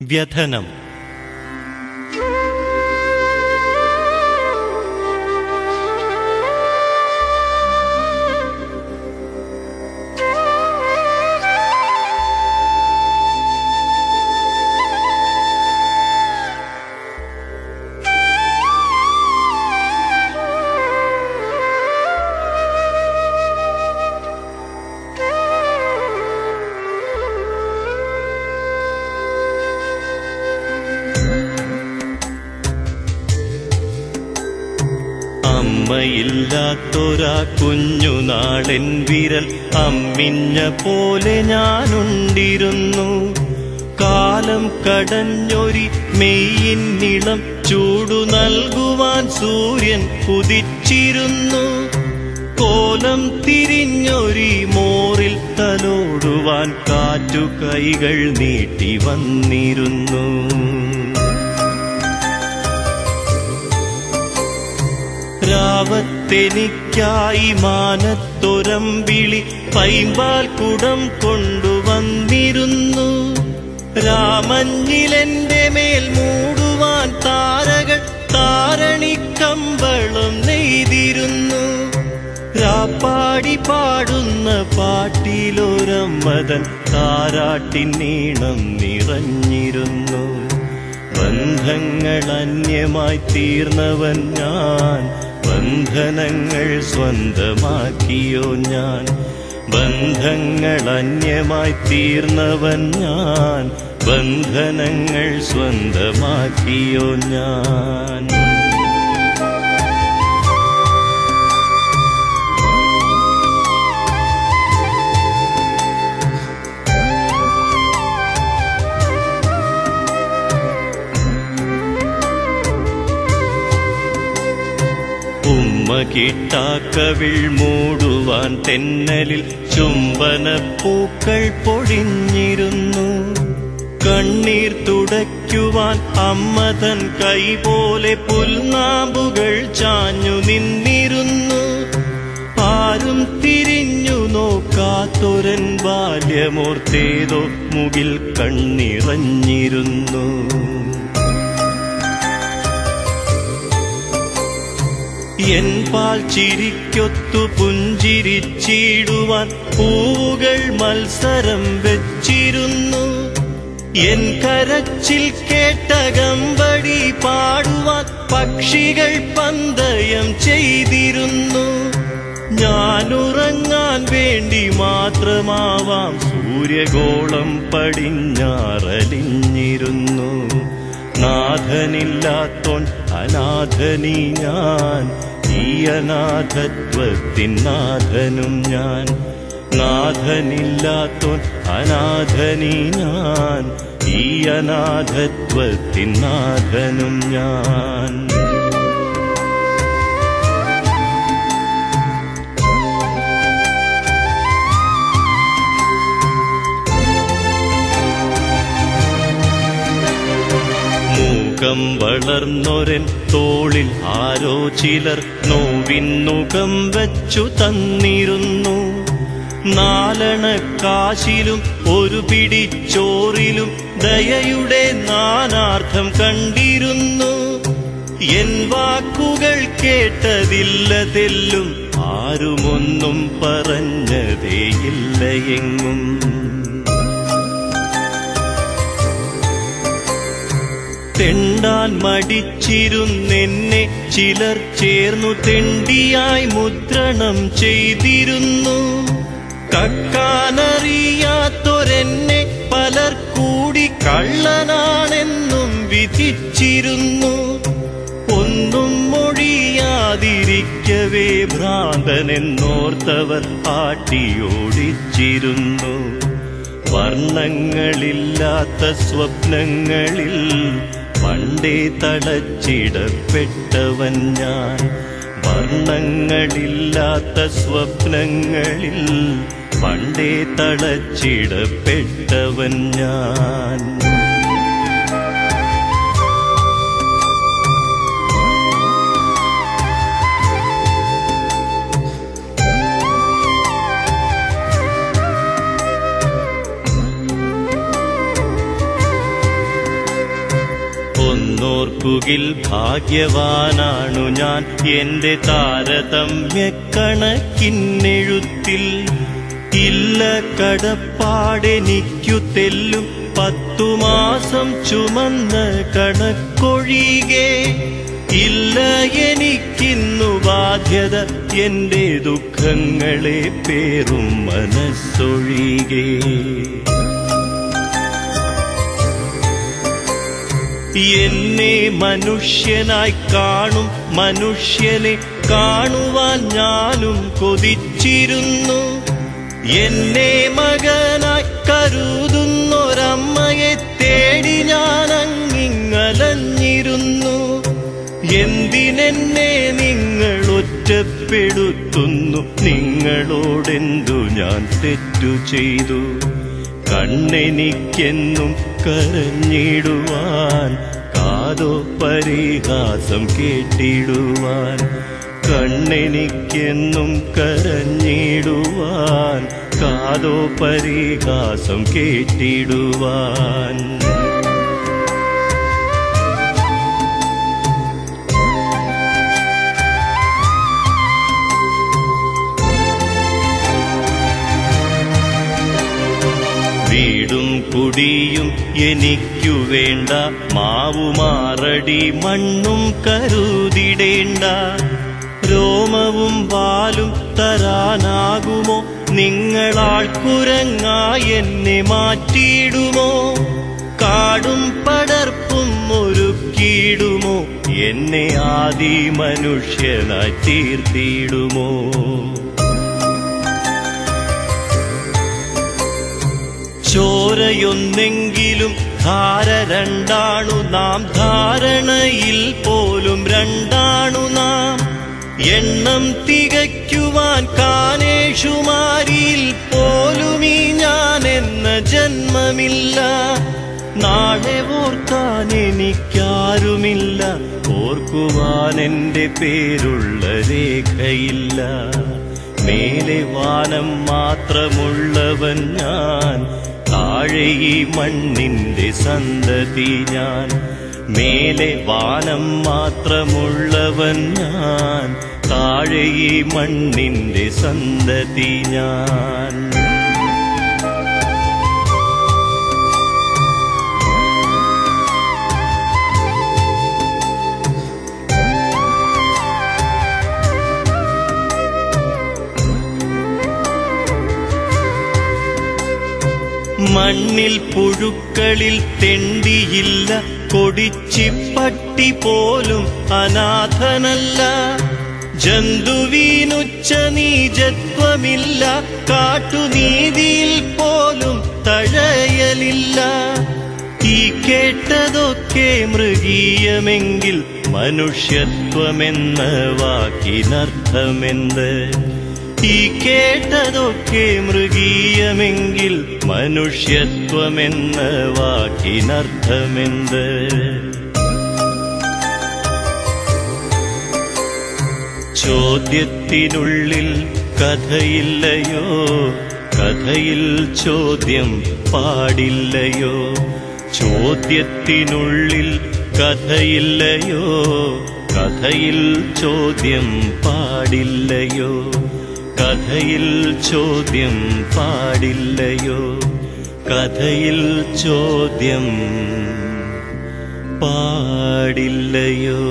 വ്യഥനം. അമ്മയില്ലാത്തൊരാ കുഞ്ഞുനാളെൻ വിരൽ അമ്മിഞ്ഞ പോലെ ഞാനുണ്ടിരുന്നു. കാലം കടഞ്ഞൊരി മെയ്യിന്നിളം ചൂടു നൽകുവാൻ സൂര്യൻ ഉദിച്ചിരുന്നു. കോലം തിരിഞ്ഞൊരി മോറിൽ തലോടുവാൻ കാറ്റു കൈകൾ നീട്ടി വന്നിരുന്നു. രാവത്തെനിക്കായി മാനത്തൊരമ്പിളി പൈമ്പാൽ കുടം കൊണ്ടുവന്നിരുന്നു. രാമഞ്ഞിലെന്റെ മേൽ മൂടുവാൻ താരകൾ താരണിക്കമ്പളം നെയ്തിരുന്നു. രാപ്പാടി പാടുന്ന പാട്ടിലൊരമ്മതൻ താരാട്ടിനീണം നിറഞ്ഞിരുന്നു. ബന്ധങ്ങൾ അന്യമായി തീർന്നവൻ ഞാൻ, ബന്ധനങ്ങൾ സ്വന്തമാക്കിയോ ഞാൻ. ബന്ധങ്ങൾ അന്യമായി തീർന്നവൻ ഞാൻ, ബന്ധനങ്ങൾ സ്വന്തമാക്കിയോ ഞാൻ. ഉമ്മ കിട്ടാക്കവിൾ മൂടുവാൻ തെന്നലിൽ ചുംബനപ്പൂക്കൾ പൊഴിഞ്ഞിരുന്നു. കണ്ണീർ തുടയ്ക്കുവാൻ അമ്മതൻ കൈ പോലെ പുൽനാമ്പുകൾ ചാഞ്ഞു നിന്നിരുന്നു. ആരും തിരിഞ്ഞു നോക്കാത്തൊരൻ ബാല്യമോർത്തേതോ മുകിൽ കണ്ണിറഞ്ഞിരുന്നു. എൻ പാൽ ചിരിക്കൊത്തു പുഞ്ചിരിച്ചിടുവാൻ പൂവുകൾ മത്സരം വെച്ചിരുന്നു. എൻ കരച്ചിൽ കേട്ടകമ്പടി പാടുവാൻ പക്ഷികൾ പന്തയം ചെയ്തിരുന്നു. ഞാനുറങ്ങാൻ വേണ്ടി മാത്രമാവാം സൂര്യഗോളം പടിഞ്ഞാറലിഞ്ഞിരുന്നു. നാഥനില്ലാത്തോൻ അനാഥനീ ഞാൻ, ഈ അനാഥത്വത്തിൻ നാഥനും ഞാൻ. നാഥനില്ലാത്തോൻ അനാഥനീ ഞാൻ, ഈ അനാഥത്വത്തിൻ നാഥനും ഞാൻ. മുഖം വളർന്നൊരൻ തോളിൽ ആരോ ചിലർ നോവിന്നുകം വച്ചു തന്നിരുന്നു. നാലണക്കാശിലും ഒരു പിടിച്ചോറിലും ദയയുടെ നാനാർത്ഥം കണ്ടിരുന്നു. എൻ വാക്കുകൾ കേട്ടതില്ലതെല്ലും ആരുമൊന്നും പറഞ്ഞതേയില്ല എങ്ങും. തെണ്ടാൻ മടിച്ചിരുന്നെന്നെ ചിലർ ചേർന്നു തെണ്ടിയായി മുദ്രണം ചെയ്തിരുന്നു. കക്കാനറിയാത്തൊരെന്നെ പലർ കൂടി കള്ളനാണെന്നും വിധിച്ചിരുന്നു. ഒന്നും മൊഴിയാതിരിക്കവേ ഭ്രാന്തനെന്നോർത്തവർ ആട്ടിയോടിച്ചിരുന്നു. വർണ്ണങ്ങളില്ലാത്ത സ്വപ്നങ്ങളിൽ പണ്ടേ തളച്ചിടപ്പെട്ടവൻ ഞാൻ. വർണ്ണങ്ങളില്ലാത്ത സ്വപ്നങ്ങളിൽ പണ്ടേ തളച്ചിടപ്പെട്ടവൻ ഞാൻ. ഒന്നോർക്കുകിൽ ഭാഗ്യവാനാണു ഞാൻ എന്റെ താരതമ്യ കണക്കിന്നെഴുത്തിൽ. ഇല്ല കടപ്പാടെനിക്കു തെല്ലും 10 മാസം ചുമന്ന കണക്കൊഴികെ. ഇല്ല എനിക്കിന്നു ബാധ്യത എന്റെ ദുഃഖങ്ങളെ പേറും മനസ്സൊഴികെ. എന്നെ മനുഷ്യനായി കാണും മനുഷ്യനെ കാണുവാൻ ഞാനും കൊതിച്ചിരുന്നു. എന്നെ മകനായി കരുതുന്നൊരമ്മയെ തേടി ഞാൻ അങ്ങിങ്ങലഞ്ഞിരുന്നു. എന്തിനെന്നെ നിങ്ങൾ ഒറ്റപ്പെടുത്തുന്നു? നിങ്ങളോടെന്തു ഞാൻ തെറ്റു ചെയ്തു? കണ്ണെനിക്കെന്നും കരഞ്ഞിടുവാൻ, കാതോ പരിഹാസം കേട്ടിടുവാൻ. കണ്ണെനിക്കെന്നും കരഞ്ഞിടുവാൻ, കാതോ പരിഹാസം കേട്ടിടുവാൻ. വീടും കുടിയും എനിക്കു വേണ്ട, മാവുമാറടി മണ്ണും കരുതിടേണ്ട. രോമവും പാലും തരാനാകുമോ? നിങ്ങളാൾ കുരങ്ങായി എന്നെ മാറ്റിയിടുമോ? കാടും പടർപ്പും ഒരുക്കിയിടുമോ? എന്നെ ആദി മനുഷ്യനായി തീർത്തിടുമോ? ചോരയൊന്നെങ്കിലും ധാര രണ്ടാണു നാം, ധാരണയിൽ പോലും രണ്ടാണു നാം. എണ്ണം തികയ്ക്കുവാൻ കാനേഷുമാരിയിൽ പോലും ഈ ഞാൻ എന്ന ജന്മമില്ല. നാളെ ഓർക്കാൻ എനിക്കാരുമില്ല, ഓർക്കുവാൻ എന്റെ പേരുള്ള രേഖയില്ല. മേലെ വാനം മാത്രമുള്ളവൻ ഞാൻ, താഴെ ഈ മണ്ണിന്റെ സന്തതി ഞാൻ. മേലെ വാനം മാത്രമുള്ളവൻ ഞാൻ, താഴെ ഈ മണ്ണിന്റെ സന്തതി ഞാൻ. മണ്ണിൽ പുഴുക്കളിൽ തെണ്ടിയില്ല, കൊടിച്ചിപ്പട്ടി പോലും അനാഥനല്ല. ജന്തുവീനുച്ച നീചത്വമില്ല, കാട്ടുനീതിയിൽ പോലും തഴയലില്ല. ഈ കേട്ടതൊക്കെ മൃഗീയമെങ്കിൽ മനുഷ്യത്വമെന്ന വാക്കിനർത്ഥമെന്ത്? ഈ കേട്ടതൊക്കെ മൃഗീയമെങ്കിൽ മനുഷ്യത്വമെന്ന വാക്കിനർത്ഥമെന്ത്? ചോദ്യത്തിനുള്ളിൽ കഥയില്ലയോ? കഥയിൽ ചോദ്യം പാടില്ലയോ? ചോദ്യത്തിനുള്ളിൽ കഥയില്ലയോ? കഥയിൽ ചോദ്യം പാടില്ലയോ? കഥയിൽ ചോദ്യം പാടില്ലയോ? കഥയിൽ ചോദ്യം പാടില്ലയോ?